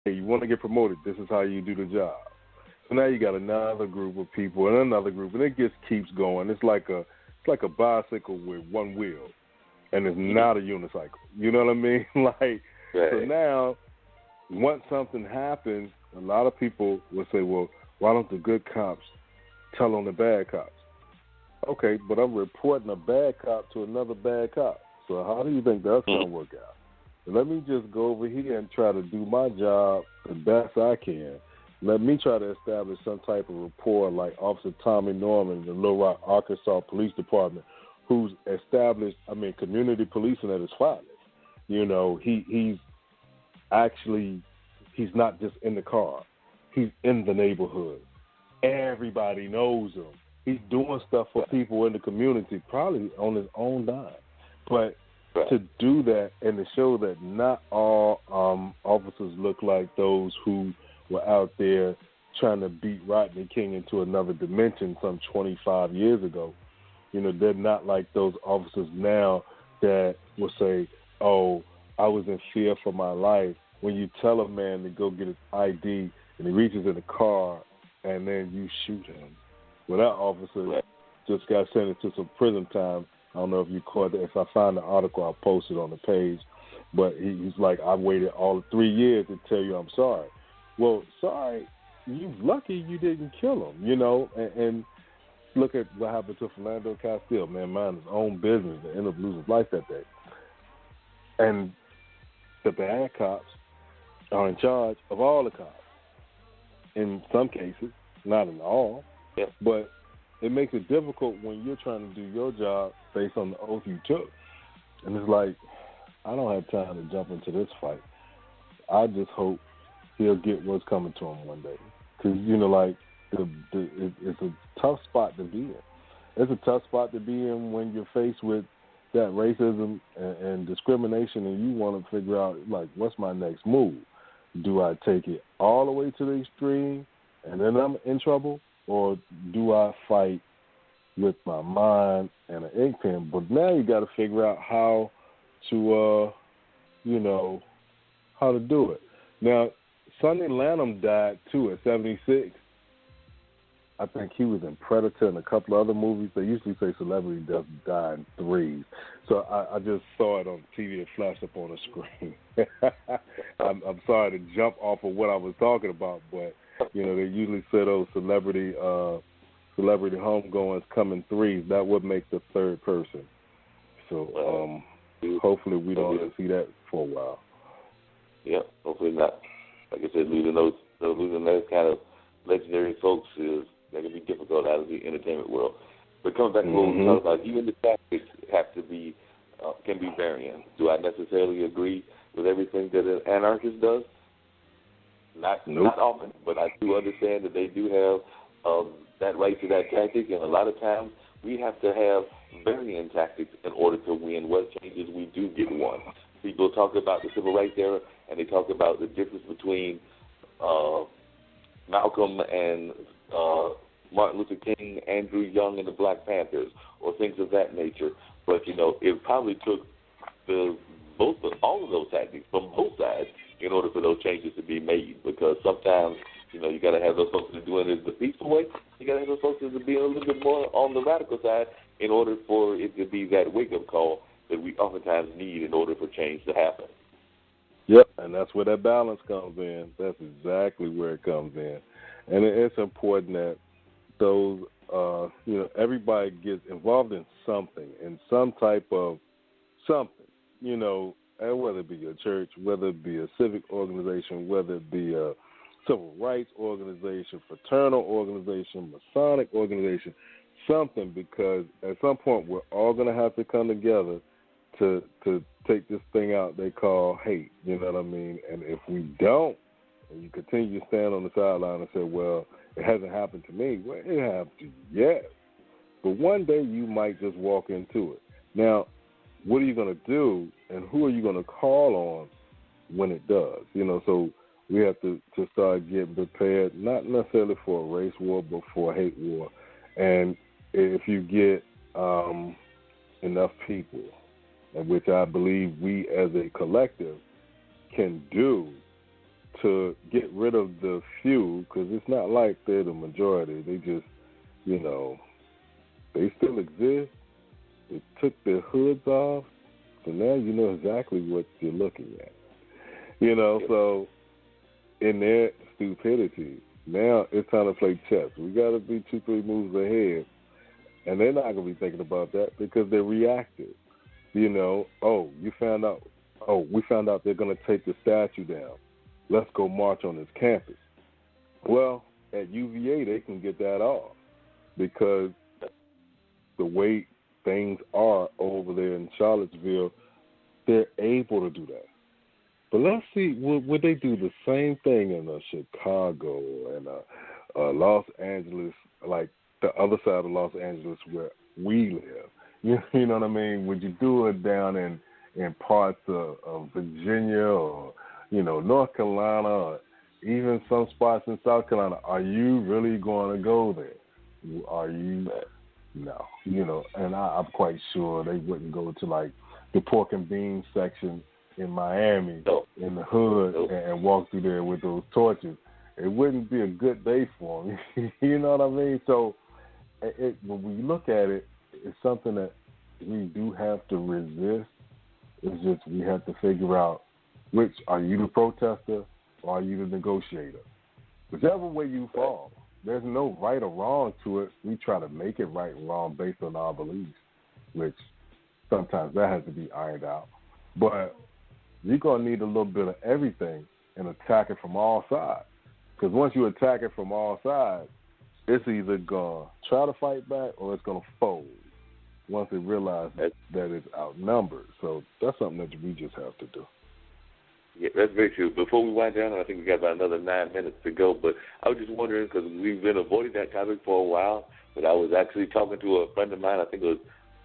hey, you want to get promoted, this is how you do the job. So now you got another group of people and another group, and it just keeps going. It's like a bicycle with one wheel, and it's not a unicycle. You know what I mean? Like, right. so now, once something happens, a lot of people will say, well, why don't the good cops tell on the bad cops? Okay, but I'm reporting a bad cop to another bad cop. So how do you think that's going to work out? So let me just go over here and try to do my job the best I can. Let me try to establish some type of rapport like Officer Tommy Norman, the Little Rock, Arkansas Police Department, who's established, community policing at its finest. You know, he's not just in the car. He's in the neighborhood. Everybody knows him. He's doing stuff for people in the community, probably on his own dime. But to do that and to show that not all officers look like those who were out there trying to beat Rodney King into another dimension some 25 years ago. You know, they're not like those officers now that will say, oh, I was in fear for my life. When you tell a man to go get his ID and he reaches in the car and then you shoot him. Well, that officer just got sentenced to some prison time. I don't know if you caught that. If I find the article, I'll post it on the page. But he's like, I waited all 3 years to tell you I'm sorry. Well, sorry, you lucky you didn't kill him, you know. And look at what happened to Philando Castile, man, minding his own business and ended up losing his life that day. And the bad cops are in charge of all the cops. In some cases, not in all, but it makes it difficult when you're trying to do your job based on the oath you took. And it's like, I don't have time to jump into this fight. I just hope he'll get what's coming to him one day. Because, you know, like, it's a tough spot to be in. It's a tough spot to be in when you're faced with that racism and discrimination and you want to figure out, like, what's my next move? Do I take it all the way to the extreme and then I'm in trouble? Or do I fight with my mind and an ink pen? But now you got to figure out how to, how to do it. Now, Sonny Lanham died, too, at 76. I think he was in Predator and a couple of other movies. They usually say celebrity deaths die in threes. So I just saw it on TV. It flashed up on the screen. I'm sorry to jump off of what I was talking about, but, you know, they usually say those celebrity homegoings come in threes. That would make the third person. So hopefully we don't even see that for a while. Yeah, hopefully not. Like I said, losing those kind of legendary folks that can be difficult out of the entertainment world. But coming back to what we talked about, even the tactics have to be can be varying. Do I necessarily agree with everything that an anarchist does? Not often, but I do understand that they do have that right to that tactic, and a lot of times we have to have varying tactics in order to win what changes we do get won. People talk about the civil rights era, and they talk about the difference between Malcolm and Martin Luther King, Andrew Young, and the Black Panthers, or things of that nature. But, you know, it probably took all of those tactics from both sides in order for those changes to be made, because sometimes, you know, you got to have those folks that are doing it the peaceful way. You got to have those folks that are being a little bit more on the radical side in order for it to be that wake-up call that we oftentimes need in order for change to happen. Yep, and that's where that balance comes in. That's exactly where it comes in. And it's important that those, everybody gets involved in something, in some type of something, you know, and whether it be a church, whether it be a civic organization, whether it be a civil rights organization, fraternal organization, Masonic organization, something, because at some point we're all going to have to come together to take this thing out they call hate, you know what I mean? And if we don't, and you continue to stand on the sideline and say, well, it hasn't happened to me, well, it happened to you, yes. But one day you might just walk into it. Now, what are you going to do, and who are you going to call on when it does? You know, so we have to start getting prepared, not necessarily for a race war, but for a hate war. And if you get enough people, which I believe we as a collective can do, to get rid of the few, because it's not like they're the majority. They just, they still exist. They took their hoods off, so now you know exactly what you're looking at. So in their stupidity, now it's time to play chess. We got to be 2-3 moves ahead, and they're not going to be thinking about that because they're reactive. We found out they're going to take the statue down. Let's go march on this campus. Well, at UVA, they can get that off because the way things are over there in Charlottesville, they're able to do that. But let's see, would they do the same thing in Chicago and Los Angeles, like the other side of Los Angeles where we live? You know what I mean? Would you do it down in parts of Virginia or, North Carolina or even some spots in South Carolina? Are you really going to go there? Are you? No. And I'm quite sure they wouldn't go to, like, the pork and beans section in Miami, in the hood, and walk through there with those torches. It wouldn't be a good day for them. You know what I mean? So when we look at it, it's something that we do have to resist. It's just we have to figure out which, are you the protester or are you the negotiator? Whichever way you fall, there's no right or wrong to it. We try to make it right and wrong based on our beliefs, which sometimes that has to be ironed out. But you're going to need a little bit of everything and attack it from all sides. Because once you attack it from all sides, it's either going to try to fight back or it's going to fold once it realizes that it's outnumbered. So that's something that we just have to do. Yeah, that's very true. Before we wind down, I think we got about another 9 minutes to go, but I was just wondering, because we've been avoiding that topic for a while, but I was actually talking to a friend of mine, I think it was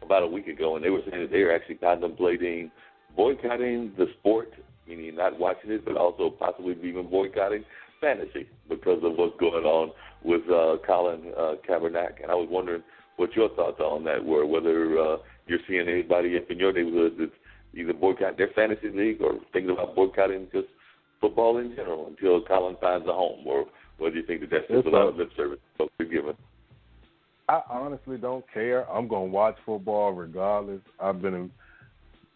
about a week ago, and they were saying that they were actually contemplating boycotting the sport, meaning not watching it, but also possibly even boycotting fantasy because of what's going on with Colin Kaepernick. And I was wondering what your thoughts on that were, whether you're seeing anybody up in your neighborhood that's either boycott their fantasy league or thinking about boycotting just football in general until Colin finds a home, or whether you think that that's just a lot of lip service folks are giving. I honestly don't care. I'm going to watch football regardless. I've been in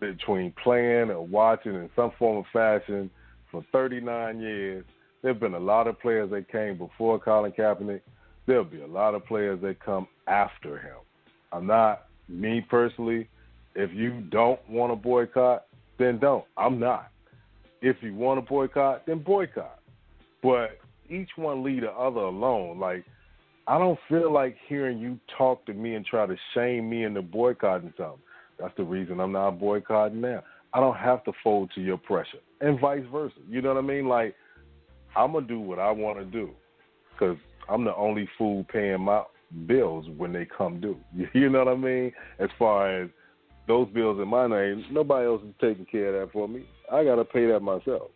between playing and watching in some form of fashion for 39 years. There have been a lot of players that came before Colin Kaepernick. There'll be a lot of players that come after him. I'm not, me personally, if you don't want to boycott, then don't. I'm not. If you want to boycott, then boycott. But each one leave the other alone. Like, I don't feel like hearing you talk to me and try to shame me into boycotting something. That's the reason I'm not boycotting now. I don't have to fold to your pressure, and vice versa. You know what I mean? Like, I'm going to do what I want to do because I'm the only fool paying my bills when they come due. You know what I mean? As far as those bills in my name, nobody else is taking care of that for me. I got to pay that myself.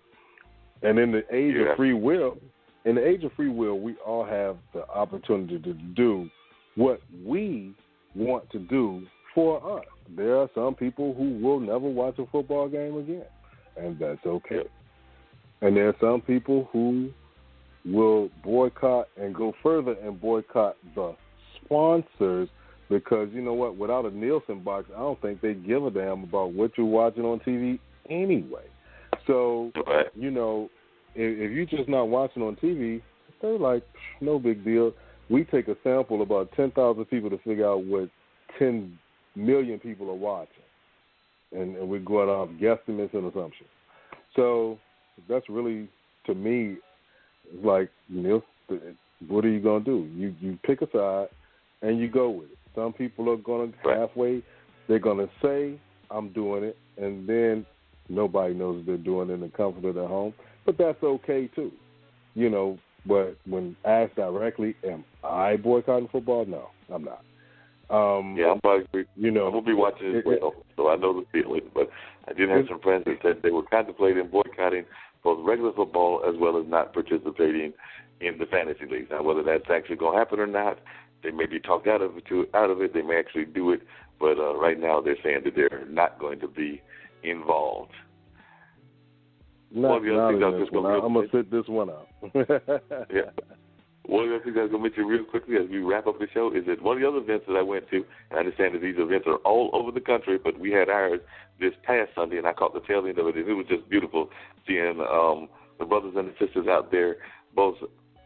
And in the age of free will, we all have the opportunity to do what we want to do for us. There are some people who will never watch a football game again, and that's okay. Yep. And there are some people who will boycott and go further and boycott the sponsors because, you know what, without a Nielsen box, I don't think they give a damn about what you're watching on TV anyway. So, you know, if you're just not watching on TV, they're like, no big deal. We take a sample of about 10,000 people to figure out what 10 million people are watching. And we're going off guesstimates and assumptions. So that's really, to me, like, you know, what are you going to do? You pick a side and you go with it. Some people are going to halfway, they're going to say, I'm doing it, and then nobody knows they're doing it in the comfort of their home. But that's okay, too. You know, but when asked directly, am I boycotting football? No, I'm not. I'm probably, you know, I'm going to be watching as well, so I know the feeling. But I did have some friends that said they were contemplating boycotting both regular football as well as not participating in the fantasy leagues. Now, whether that's actually going to happen or not, they may be talked out of it. They may actually do it. But right now they're saying that they're not going to be involved. Not this one. I'm going to sit this one out. Yeah. One of the things I was going to mention real quickly as we wrap up the show is that one of the other events that I went to, and I understand that these events are all over the country, but we had ours this past Sunday, and I caught the tail end of it, and it was just beautiful seeing the brothers and the sisters out there both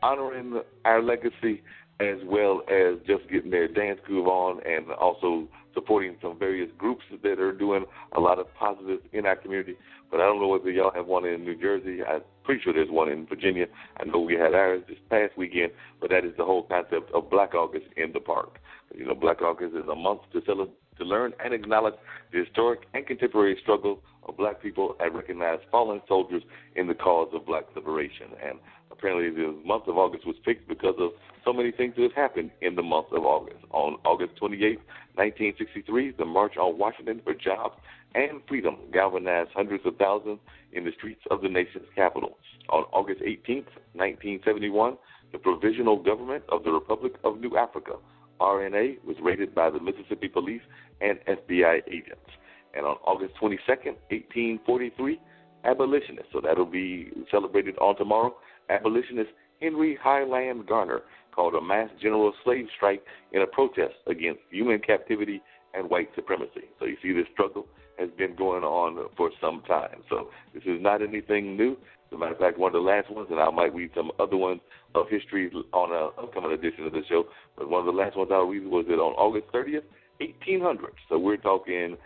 honoring our legacy as well as just getting their dance groove on and also supporting some various groups that are doing a lot of positives in our community. But I don't know whether y'all have one in New Jersey. I'm pretty sure there's one in Virginia. I know we had ours this past weekend, but that is the whole concept of Black August in the park. You know, Black August is a month to learn and acknowledge the historic and contemporary struggle of black people and recognize fallen soldiers in the cause of black liberation. And apparently the month of August was picked because of so many things that have happened in the month of August. On August 28, 1963, the March on Washington for Jobs and Freedom galvanized hundreds of thousands in the streets of the nation's capital. On August 18, 1971, the Provisional Government of the Republic of New Africa, RNA, was raided by the Mississippi Police and FBI agents. And on August 22, 1843, abolitionists, so that'll be celebrated on tomorrow, abolitionist Henry Highland Garner called a mass general slave strike in a protest against human captivity and white supremacy. So you see, this struggle has been going on for some time. So this is not anything new. As a matter of fact, one of the last ones, and I might read some other ones of history on an upcoming edition of the show, but one of the last ones I'll read was that on August 30th, 1800. So we're talking,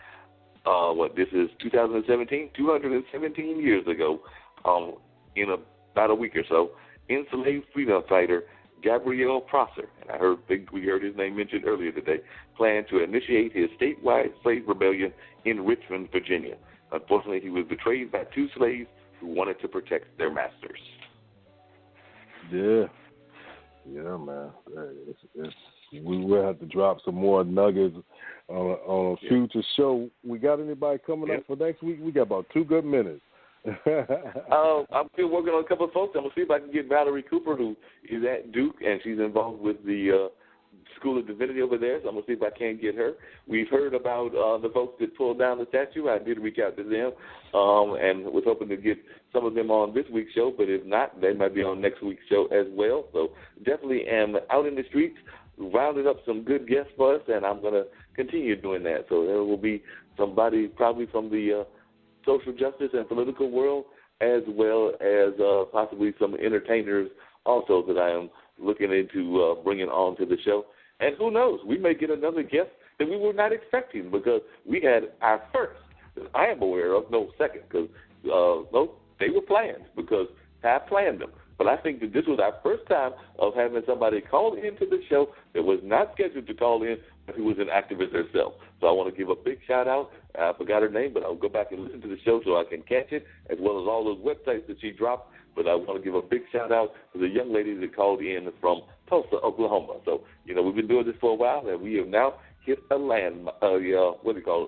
this is 2017, 217 years ago, in about a week or so, enslaved freedom fighter Gabriel Prosser, and we heard his name mentioned earlier today, planned to initiate his statewide slave rebellion in Richmond, Virginia. Unfortunately, he was betrayed by two slaves who wanted to protect their masters. Yeah, man. We will have to drop some more nuggets on a future show. We got anybody coming up for next week? We got about 2 good minutes. I'm still working on a couple of folks. I'm going to see if I can get Valerie Cooper, who is at Duke, and she's involved with the School of Divinity over there, so I'm going to see if I can get her. We've heard about the folks that pulled down the statue. I did reach out to them and was hoping to get some of them on this week's show, but if not, they might be on next week's show as well. So definitely am out in the streets, rounded up some good guests for us, and I'm going to continue doing that. So there will be somebody probably from the social justice and political world, as well as possibly some entertainers also that I am looking into bringing on to the show. And who knows, we may get another guest that we were not expecting, because we had our first, that I am aware of, no second, because they were planned, because I planned them. But I think that this was our first time of having somebody call into the show that was not scheduled to call in, but who was an activist herself. So I want to give a big shout-out. I forgot her name, but I'll go back and listen to the show so I can catch it, as well as all those websites that she dropped. But I want to give a big shout-out to the young lady that called in from Tulsa, Oklahoma. So, we've been doing this for a while, and we have now hit a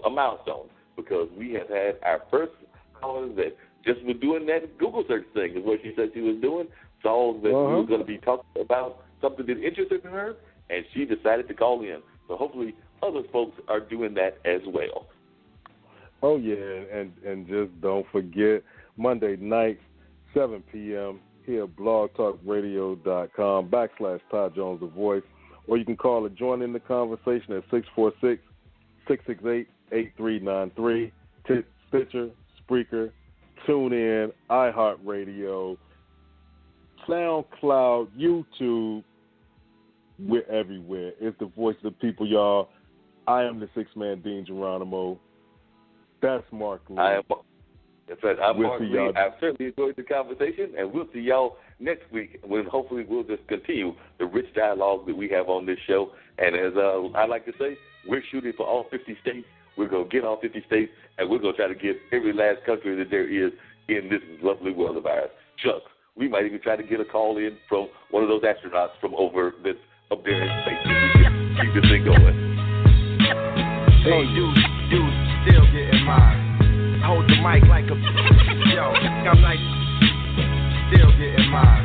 milestone, because we have had our first caller that just was doing that Google search thing, is what she said she was doing, saw that we were going to be talking about something that interested in her, and she decided to call in. So hopefully other folks are doing that as well. Oh, yeah, and just don't forget, Monday night, 7 p.m., here at blogtalkradio.com/Todd Jones The Voice, or you can call or join in the conversation at 646-668-8393, Stitcher, Spreaker, TuneIn, iHeartRadio, SoundCloud, YouTube. We're everywhere. It's the voice of the people, y'all. I am the six-man Dean Geronimo. That's Mark Lee. That's right. I'm Mark Lee. I've certainly enjoyed the conversation, and we'll see y'all next week when hopefully we'll just continue the rich dialogue that we have on this show. And as I like to say, we're shooting for all 50 states. We're going to get all 50 states, and we're going to try to get every last country that there is in this lovely world of ours. Chuck, we might even try to get a call in from one of those astronauts from over this up there in space. Keep this thing going. Hey, dude, still getting mine. Hold the mic like a yo. I'm like, still getting mine.